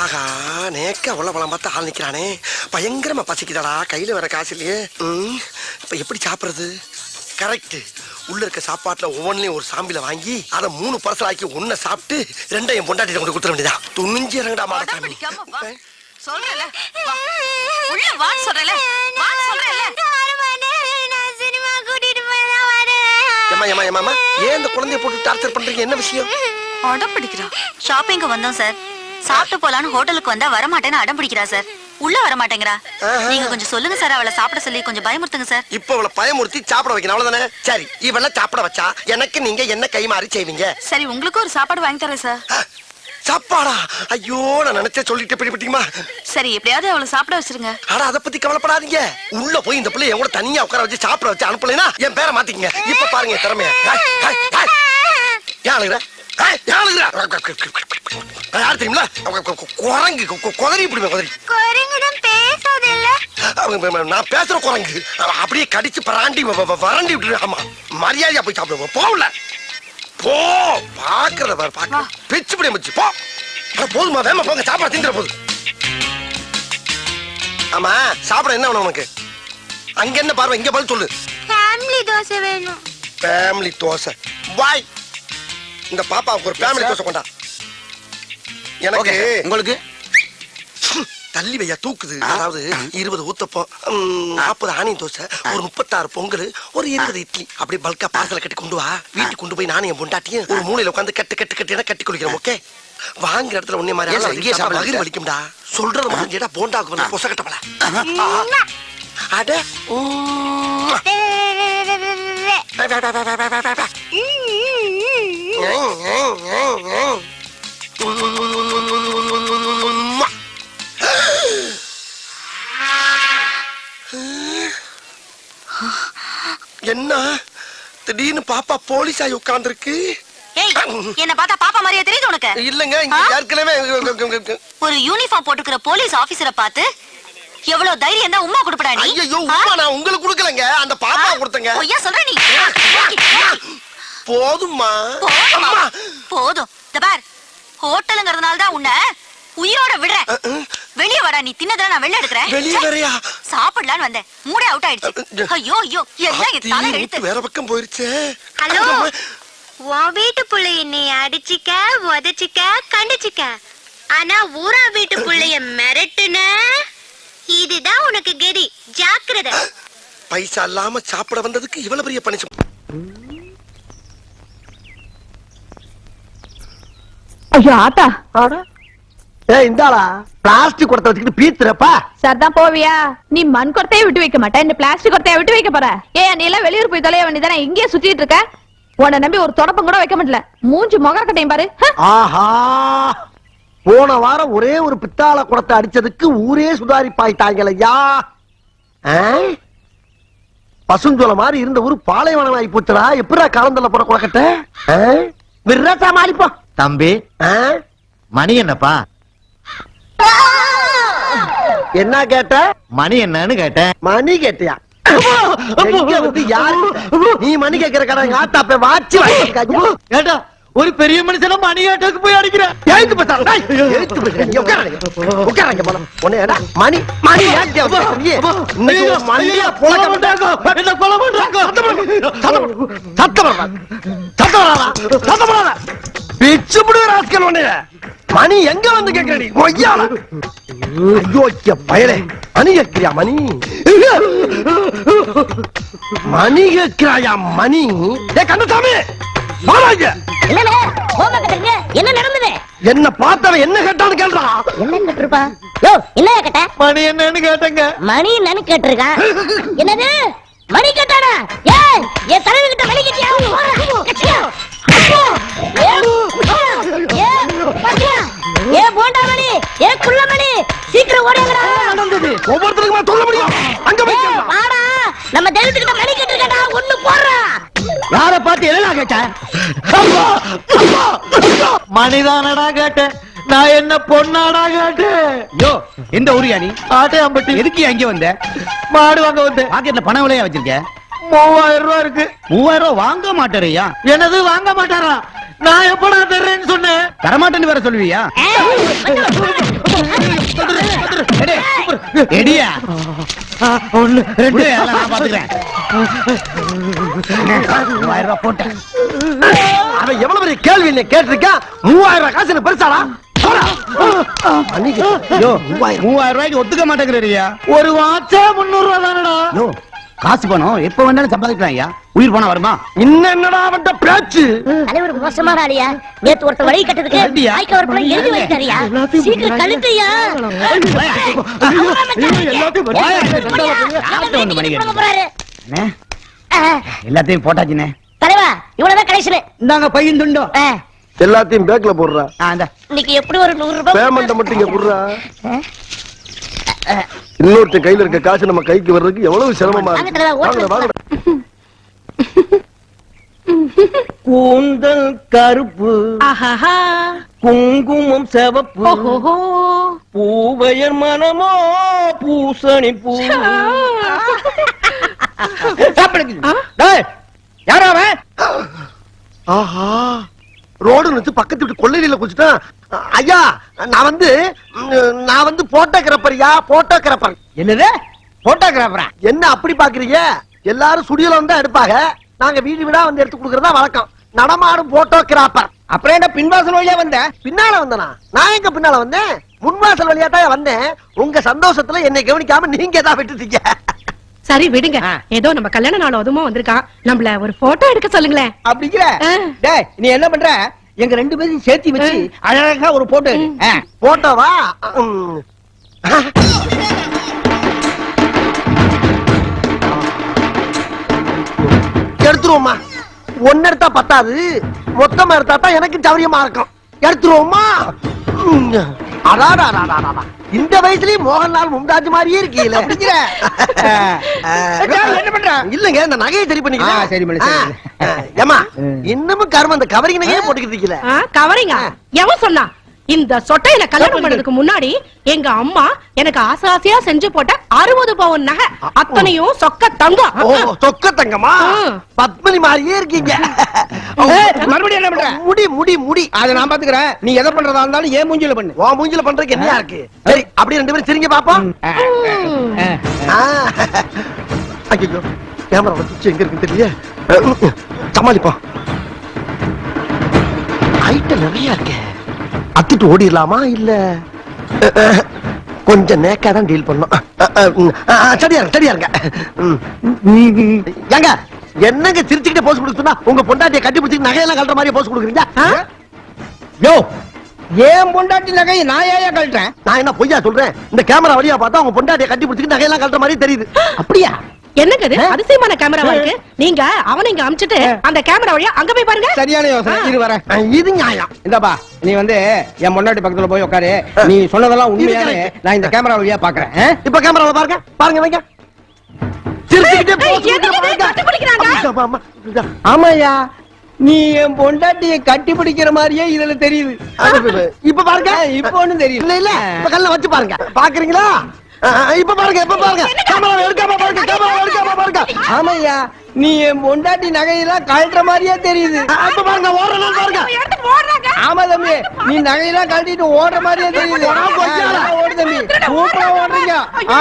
ஆகா நேக்க உள்ள பழம் பார்த்து ஆள் நிக்கிறானே, பயங்கரமா பசிக்குதாடா, கையில வேற காசு இல்லையே. இப்ப எப்படி சாப்பிடுறது? கரெக்ட், உள்ள இருக்க சாப்பாட்டுல ஒவ்வொன்றையும் ஒரு சாம்பில வாங்கி அதை 3 பார்சல் ஆக்கி ஒன்ன சாப்பிட்டு 2 பொண்டாட்டி கொண்டு கொடுத்துட வேண்டியதா. துணிஞ்சு இறங்கடா மாட்டாமி. சொல்றல உள்ள வா சொல்றல வா சொல்றல. நான் சினிமா கூட்டிட்டு போறேன் வரேன். ஏமா ஏன் இந்த குழந்தைய போட்டு டார்ச்சர் பண்றீங்க? என்ன விஷயம்? அடம் பிடிக்கிறா. ஷாப்பிங்க்கு வந்தோம் சார். சாப்பிட்டு போலான்னு ஹோட்டலுக்கு வந்தா வர மாட்டேன்னு அடம் பிடிக்கிறா சார். உள்ள வர மாட்டேங்கறா. நீங்க கொஞ்சம் சொல்லுங்க சார், அவளை சாப்பிட சொல்லி கொஞ்சம் பயமுறுத்துங்க சார். இப்போ அவளை பயமுறுத்தி சாப்பிட வைக்கணும், அவ்வளவுதானே? சரி, இவளை சாப்பிட வச்சா எனக்கு நீங்க என்ன கை மாறி செய்வீங்க? சரி, உங்களுக்கு ஒரு சாப்பாடு வாங்கி தரேன் சார். சாப்பாடா? ஐயோ, நான் நினைச்சே சொல்லிட்டு பிடிப்பீங்களா? சரி, எப்படியாவது அவளை சாப்பிட வச்சிருங்க. ஆனா அதை பத்தி கவலைப்படாதீங்க. உள்ள போய் இந்த பிள்ளை என் கூட தனியா உட்கார வச்சு சாப்பிட வச்சு அனுப்பலைன்னா என் பேரை மாத்திக்கங்க. இப்ப பாருங்க திறமைய. யாரு தெரியுங்களா? குரங்கு குதறி இப்படி குதறி. நான் பேசுற குரங்கு அப்படியே கடிச்சு பராண்டி வறண்டி விட்டு. ஆமா, மரியாதையா போய் சாப்பிடுவோம். போகல போ, பாக்குறத பாரு, பாக்க பிச்சு பிடி மச்சு போ. போதுமா? வேமா போங்க, சாப்பாடு திங்கிற போது. ஆமா, சாப்பிட என்ன வேணும் உனக்கு? அங்க என்ன பார்வை, இங்க பதில் சொல்லு. ஃபேமிலி தோசை வேணும். ஃபேமிலி தோசை வாய். இந்த பாப்பாவுக்கு ஒரு ஃபேமிலி தோசை கொண்டா. எனக்கு உங்களுக்கு தள்ளி வையா தூக்குது. அதாவது 20 ஊத்தப்பம், 40 ஆனியன் தோசை, ஒரு 36 பொங்கல், ஒரு 20 இட்லி, அப்படியே பல்கா பார்சல கட்டி கொண்டு வா. வீட்டுக்கு கொண்டு போய் நானும் என் பொண்டாட்டியும் ஒரு மூலையில உட்காந்து கட்டி குளிக்கிறோம். ஓகே? வாங்குற இடத்துல ஒன்னே மாதிரி வயிறு வலிக்கும்டா. சொல்றது மட்டும் கேட்டா போண்டாக்கு வந்து பொச கட்டப்பல. அட என்ன திடீர்னு பாப்பா போலீஸ் ஆகி உட்கார்ந்துருக்கு? என்ன பார்த்தா பாப்பா மாதிரியே தெரியுது உனக்கு? இல்லங்க, ஏற்கனவே ஒரு யூனிஃபார்ம் போட்டுக்கிற போலீஸ் ஆபீசரை பார்த்து எவ்வளவு தைரியம் தான் உம்மா கொடுப்படா நீ? ஐயோ, உம்மா நான் உங்களுக்கு கொடுக்கலங்க, அந்த பாப்பா கொடுத்தங்க. ஐயா சொல்ற நீ. போதும்மா. போதும். இந்த பார், ஹோட்டலுங்கிறதுனால தான் உன்னை உயிரோட விடுறேன். வெளிய வாடா, நீ தின்னதெல்லாம் நான் வெளிய எடுக்கறேன். வெளிய வரையா? சாப்பிடலான்னு வந்தேன், மூடே அவுட் ஆயிடுச்சு. ஐயோ ஐயோ, எல்லாம் என் தலை எடுத்து வேற பக்கம் போயிருச்சு. ஹலோ, உன் வீட்டு புள்ளைய நீ அடிச்சிக்க, உதச்சிக்க, கண்டிச்சிக்க. ஆனா ஊரா வீட்டு புள்ளைய மிரட்டுன, இதுதான் உனக்கு கெதி. ஜாக்கிரதை. பைசா இல்லாம சாப்பிட வந்ததுக்கு இவ்வளவு பெரிய பனிஷ்மென்ட். ஐயோ ஆத்தா, இந்தாளா பிளாஸ்டிக் குடத்தை வச்சுக்கிட்டு பீத்துறப்பா. சரிதான் போவியா? நீ மண் குடத்தையே விட்டு வைக்க மாட்டேன், இந்த பிளாஸ்டிக் குடத்தைய விட்டு வைக்க போற? ஏன் நீ எல்லாம் வெளியூர் போய் தொலைய வேண்டியதானே, இங்கேயே சுத்திட்டு இருக்க? உன்னை நம்பி ஒரு தொடப்பம் கூட வைக்க மாட்டல. மூஞ்சி முகரக்கட்டையும் பாரு. ஆஹா, போன வாரம் ஒரே ஒரு பித்தாள குடத்தை அடிச்சதுக்கு ஊரே சுதாரிப்பாயிட்டாங்களையா. பசுஞ்சோல மாதிரி இருந்த ஊரு பாலைவனம் ஆகி போச்சுடா. எப்படா காலந்தல போற குடக்கட்ட விரட்டா மாறிப்போம். தம்பி, மணி என்னப்பா? என்ன கேட்ட? மணி என்னன்னு கேட்டேன். மணி கேட்டியா? நீ மணி கேட்கிற கடை ஆத்தாப்ப வாட்சி கேட்டா ஒரு பெரிய மனுஷன மணி கேட்டதுக்கு போய் அடிக்கிறேன். மணி மணி மணி எங்க வந்து கேட்கிறீ? பயலே மணி கேட்கிறியா? மணி மணி கேட்கிறாயா? மணி கண்ணசாமி என்ன நடந்தது? என்ன பார்த்தவன் என்ன கேட்டான்னு கேள்றான். என்ன கேட்டிருப்பா? என்ன கேட்ட? மணி என்னன்னு கேட்டங்க. மணி என்னன்னு கேட்டிருக்கான். என்னது மணி கேட்டானா? ஏன் என் தலைவி கிட்ட மணி கேட்டியா? ஏ போண்டா மணி, ஏ குள்ள மணி, சீக்கிரம் ஓடிங்கடா. ஒவ்வொருத்தருக்குமா சொல்ல முடியும்? அங்க வாடா, நம்ம தெய்வத்துக்கிட்ட மணி கேட்டிருக்கடா. ஒண்ணு போடுறா. யார பார்த்து என்ன கேட்ட? மணிதானடா கேட்டேன். நான் என்ன பொண்ணாடா கேட்டேன். யோ, எந்த ஊரியா நீ? ஆட்டையாம்பட்டி. எதுக்கு அங்க வந்த? மாடு வாங்க வந்தேன். பாக்கெட்ல பணம் விலையா வச்சிருக்க? 3000 ரூபாய் இருக்கு. 3000 ரூபாய் வாங்க மாட்டாரையா? என்னது வாங்க மாட்டாரா? நான் எப்படா தர்றேன்னு சொன்னேன்? தரமாட்டேன்னு வேற சொல்லுவியா? எடியா ஒண்ணு ரெண்டு நான் பாத்துக்கிறேன். 3000 ரூபாய் போட்டேன். அவன் எவ்வளவு பெரிய கேள்வி என்ன கேட்டிருக்கான்? 3000 ரூபாய் காசு என்ன பெருசாடா? போடா. அன்னைக்கு, யோ, 3000 ரூபாய்க்கு ஒத்துக்க மாட்டேங்கிறியா? ஒரு வாட்சே 300 ரூபாய் தானடா. யோ, காசு பணம் எப்ப வேணாலும் சம்பாதிக்கலாம் ஐயா. உயிர் போனா வருமா? இன்னும் என்னடா அவன்கிட்ட பேச்சு? தலைவர் மோசமான ஆளியா. நேத்து ஒருத்தர் வழி கட்டதுக்கு அப்படியா? வாய்க்கு ஒரு பிள்ளை எழுதி வைத்தாரியா. சீக்கிரம் கழுத்தையா. அண்ணே, எல்லாத்தையும் போட்டாச்சுண்ணே. தலைவா இவ்வளவுதான் கலெக்ஷன். இந்தாங்க பையன் துண்டோம். எல்லாத்தையும் பேக்ல போடுறா. இன்னைக்கு எப்படி ஒரு 100 ரூபாய் பேமெண்ட் மட்டும் இங்க போடுறா. இன்னொருத்த கையில இருக்க காசு நம்ம கைக்கு வர்றதுக்கு எவ்வளவு சிரமமா வாங்க தலைவா, ஓட்டு இருக்கு. வாங்க. கூந்தல் கருப்பு, குங்குமம் சிவப்பு, பூவையர் மனமோ பூசணி பூ. யாரா அவன்? ஆஹா, ரோடு நிச்சு பக்கத்து வீட்டு கொள்ளையில குடிச்சிட்டான். ஐயா, நான் வந்து போட்டோகிராஃபர்யா, போட்டோகிராஃபர். என்னது போட்டோகிராஃபரா? என்ன அப்படி பாக்குறீங்க? எல்லாரும் சுடியோல வந்து எடுப்பாங்க, நாங்க வீடு வீடா வந்து எடுத்து கொடுக்கறதா வழக்கம். நடமாடும் போட்டோகிராஃபர். அப்புறம் என்ன பின்வாசல் வழியா வந்த? பின்னால வந்தனா? நான் எங்க பின்னால வந்தேன்? முன்வாசல் வழியா தான் வந்தேன். உங்க சந்தோஷத்துல என்னை கவனிக்காம நீங்க தான் விட்டுட்டீங்க. சரி விடுங்க, ஏதோ நம்ம கல்யாண நாள் அதுமா வந்திருக்கான், நம்மள ஒரு போட்டோ எடுக்க சொல்லுங்களேன். அப்படிங்கிற? டேய், நீ என்ன பண்ற? எங்க 2 பேரையும் சேர்த்து வச்சு அழகா ஒரு போட்டோ எடு. போட்டோவா? எடுத்துருவோமா? ஒன்னு எடுத்தா பத்தாது, மொத்தமா எடுத்தா தான் எனக்கு சௌரியமா இருக்கும். எடுத்துருவோமா? அடாடா, இந்த வயசுலயும் மோகன்லால் மும்தாஜ் மாதிரியே இருக்கீல. அப்படிங்கிற? என்ன பண்ற? இல்லங்க, இந்த நகையை சரி பண்ணிக்கிறேன். சரி பண்ணு, சரி பண்ணு. ஏமா, இன்னமும் கரும அந்த கவரிங் நகையே போட்டுக்கிட்டு இருக்கீல. கவரிங்க எவன் சொன்னா? இந்த சொட்டையில கல்யாணம் பண்ணதுக்கு முன்னாடி எங்க அம்மா எனக்கு ஆசையா செஞ்சு போட்ட 60 பவுன் நகை அத்தனையும் சொக்க தங்கம். ஓ, சொக்க தங்கமா? பத்மினி மாதிரியே இருக்கீங்க. மறுபடியும் என்ன பண்ற? முடி முடி முடி. அதை நான் பாத்துக்கிறேன். நீ எதை பண்றதா இருந்தாலும் ஏன் மூஞ்சில பண்ணு. ஓ, மூஞ்சில பண்றதுக்கு என்ன இருக்கு? சரி, அப்படியே 2 பேரும் சிரிங்க பாப்போம். ஐயோ, கேமரா வச்சு எங்க இருக்கு தெரியல. சமாளிப்போம். ஐட்டம் நிறைய இருக்கு. அத்துட்டு ஓடிடலாமா இல்ல கொஞ்சம் நேக்கா தான் டீல் பண்ணும்? சரியா இருங்க. ஏங்க, என்னங்க சிரிச்சுக்கிட்டே போஸ் கொடுக்குறா? உங்க பொண்டாட்டியை கட்டி பிடிச்சி நகையெல்லாம் கழட்ட மாதிரி போஸ் கொடுக்குறீங்க? யோ, ஏன் பொண்டாட்டி நகையை நான் ஏன் கழட்டேன்? நான் என்ன பொய்யா சொல்றேன்? இந்த கேமரா வழியா பார்த்தா உங்க பொண்டாட்டியை கட்டி பிடிச்சி நகையெல்லாம் கழட்ட மாதிரி தெரியுது. அப்படியா? என்னங்க இது அதிசயமான கேமராவா இருக்கு? நீங்க அவனை இங்க அமிச்சிட்டு அந்த கேமரா வழியா அங்க போய் பாருங்க. சரியான யோசனை. இரு வரேன். இது நியாயம். இந்தப்பா, நீ வந்து என் முன்னாடி பக்கத்துல போய் உட்காரு. நீ சொன்னதெல்லாம் உண்மையாவே நான் இந்த கேமரா வழியா பாக்குறேன். இப்ப கேமரால பாருங்க, பாருங்க வைங்க. சிரிச்சுக்கிட்டே போஸ். ஆமாயா, நீ என் பொண்டாட்டியை கட்டி பிடிக்கிற மாதிரியே இதுல தெரியுது. இப்ப பாருங்க. இப்ப ஒண்ணும் தெரியும். இல்ல இல்ல, இப்ப கல்ல வச்சு பாருங்க. பாக்குறீங்களா? இப்ப பாருங்க, இப்ப பாருங்க. கேமரா எடுக்காம பாருங்க, கேமரா எடுக்காம பாருங்க. ஆமாய்யா, நீ என் பொண்டாட்டி நகையெல்லாம் கழட்டுற மாதிரியே தெரியுது. இப்ப பாருங்க, ஓடுறா பாருங்க. ஆமா தம்பி, நீ நகையெல்லாம் கழட்டிட்டு ஓடுற மாதிரியே தெரியுது. ஓடு தம்பி, சூப்பரா ஓடுறீங்க.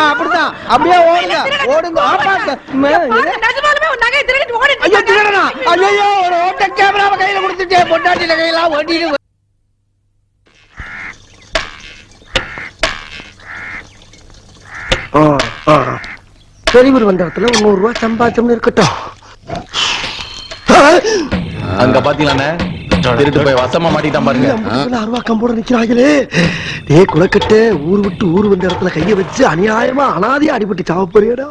அப்படிதான், அப்படியே ஓடுங்க, ஓடுங்க. ஐயோ, திருடனா? ஐயோ, ஒரு ஓட்ட கேமராவை கையில கொடுத்துட்டு பொண்டாட்டி நகையெல்லாம் ஓட்டிட்டு. பெரியவர் வந்த இடத்துல 100 ரூபாய் சம்பாதிச்சோம்னு இருக்கட்டும். அங்க பாத்தீங்களாண்ணே, திருட்டு போய் வசமா மாட்டிட்டான் பாருங்க. 50 ரூபாய் கம்போட நிக்கிறாங்களே. குலக்கட்டு ஊர் விட்டு ஊர் வந்த இடத்துல கைய வச்சு அநியாயமா அனாதையா அடிபட்டு சாவ போறியடா.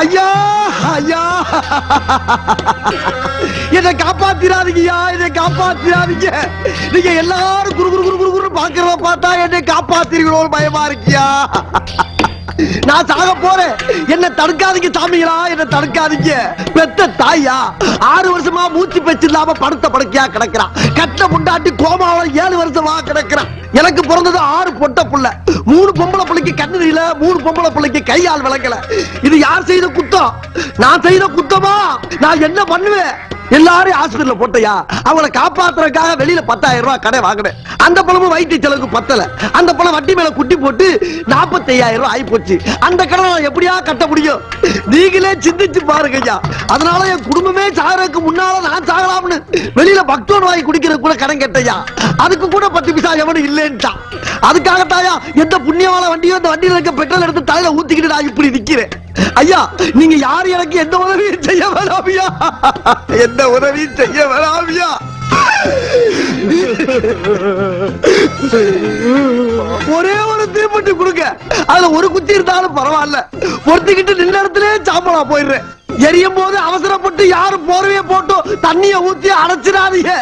ஐயா ஐயா, என்னை காப்பாத்திராதீங்கயா, என்னை காப்பாத்திராதீங்க. நீங்க எல்லாரும் குரு குரு குரு குரு குரு பாக்குறத பார்த்தா என்னை காப்பாத்திருக்கணும் பயமா இருக்கியா. நான் சாக போறேன். என்ன தடுக்காதீங்க சாமிகளா, என்ன தடுக்காதீங்க. பெத்த தாயா 6 வருஷமா மூச்சு பேச்சு இல்லாம படுத்த படுக்கையா கிடக்குறான். கட்ட முண்டாட்டி கோமாவில 7 வருஷமா கிடக்குறான். எனக்கு பிறந்தது 6 பொட்ட புள்ள. 3 பொம்பளை பிள்ளைக்கு கண்ணு தெரியல, 3 பொம்பளை பிள்ளைக்கு கையால் விளக்கல. இது யார் செய்த குத்தம்? நான் செய்த குத்தமா? நான் என்ன பண்ணுவேன்? எல்லாரும் ஹாஸ்பிடல்ல போட்டையா, அவங்கள காப்பாத்துறதுக்காக வெளியில 10,000 ரூபாய் கடை வாங்கினேன். அந்த பணமும் வைத்திய செலவுக்கு பத்தல. அந்த பணம் வட்டி மேல குட்டி போட்டு 45,000 ரூபாய் ஆகி போச்சு. அந்த கடனை நான் எப்படியா கட்ட முடியும்? நீங்களே சிந்திச்சு பாருங்க ஐயா. அதனால என் குடும்பமே சாகறதுக்கு முன்னால நான் சாகலாம்னு வெளியில பக்தோன் வாங்கி குடிக்கிறது கூட கடன் கேட்டையா. அதுக்கு கூட 10 பைசா எவனும் இல்லைன்ட்டான். அதுக்காகத்தாயா எந்த புண்ணியமான வண்டியோ அந்த வண்டியில இருக்க பெட்ரோல் எடுத்து தலையில ஊத்திக்கிட்டு நான் இப்படி நிக்கிறேன். ஐயா, நீங்க யாரு எனக்கு எந்த உதவியும் செய்ய வேணாமியா, எந்த உதவியும் செய்ய வேணாமியா. ஒரே ஒரு தீப்பெட்டி கொடுங்க, அதுல ஒரு குச்சி இருந்தாலும் பரவாயில்ல. பொறுத்துக்கிட்டு நின்ன இடத்துல சாம்பலா போயிடுறேன். எரியும் போது அவசரப்பட்டு யாரும் போர்வைய போட்டு தண்ணிய ஊத்தி அடைச்சிடாதீங்க.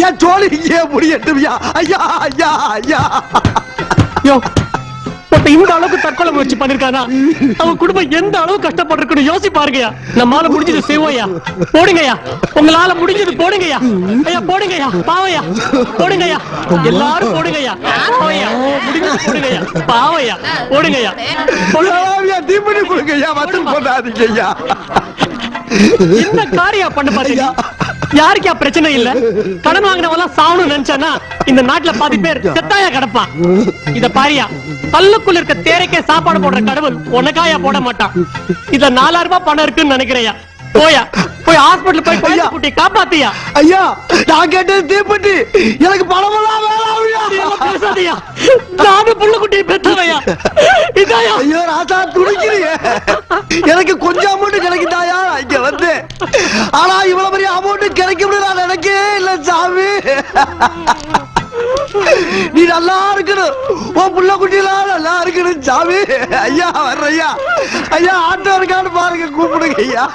என் சோழி இங்கே முடியட்டுவியா. ஐயா ஐயா ஐயா. இந்த அளவுக்கு தற்கொலை முயற்சி பண்ணிருக்கானா? அவன் குடும்பம் எந்த அளவு கஷ்டப்பட்டிருக்குன்னு யோசி பாருங்கயா. நம்மால முடிஞ்சது செய்வோயா. போடுங்கயா, உங்களால முடிஞ்சது போடுங்கயா. ஐயா போடுங்கயா, பாவையா போடுங்கயா, எல்லாரும் போடுங்கயா. பாவையா முடிஞ்சது போடுங்கயா, பாவையா போடுங்கயா. தீப்பெட்டி கொடுங்கய்யா, வத்தல் போடாதீங்கய்யா. என்ன காரியம் பண்ண பாருங்க. யாருக்கா பிரச்சனை இல்ல? கடன் வாங்கினவெல்லாம் சாவணும் நினைச்சானா இந்த நாட்டுல பாதி பேர் செத்தாயா கிடப்பான். இத பாரியா, கல்லுக்குள்ள இருக்க தேரைக்கே சாப்பாடு போடுற கடவுள் உனக்காயா போட மாட்டான். இத 4000 ரூபாய் பணம் இருக்குன்னு நினைக்கிறையா. போயா, போய் ஹாஸ்பிடல் போய் குழந்தை குட்டி காப்பாத்தியா. ஐயா, நான் கேட்டது தீப்பெட்டி, எனக்கு பணமெல்லாம் வேணாம். பேசாதயா, நானும் புள்ள குட்டியை பெற்றவையா. இதாயா? ஐயோ ராசா, துடிக்கிறீங்க. எனக்கு கொஞ்சம் அமௌண்ட் கிடைக்குதாயா இங்க வந்து? ஆனா இவ்வளவு பெரிய அமௌண்ட் கிடைக்கும் நான் நினைக்கவே இல்ல சாமி. நீ நல்லா இருக்கணும், உன் புள்ள குட்டிலாம் நல்லா இருக்கணும் சாமி. ஐயா வர்ற ஐயா, ஐயா ஆட்டோ இருக்கான்னு பாருங்க, கூப்பிடுங்க ஐயா.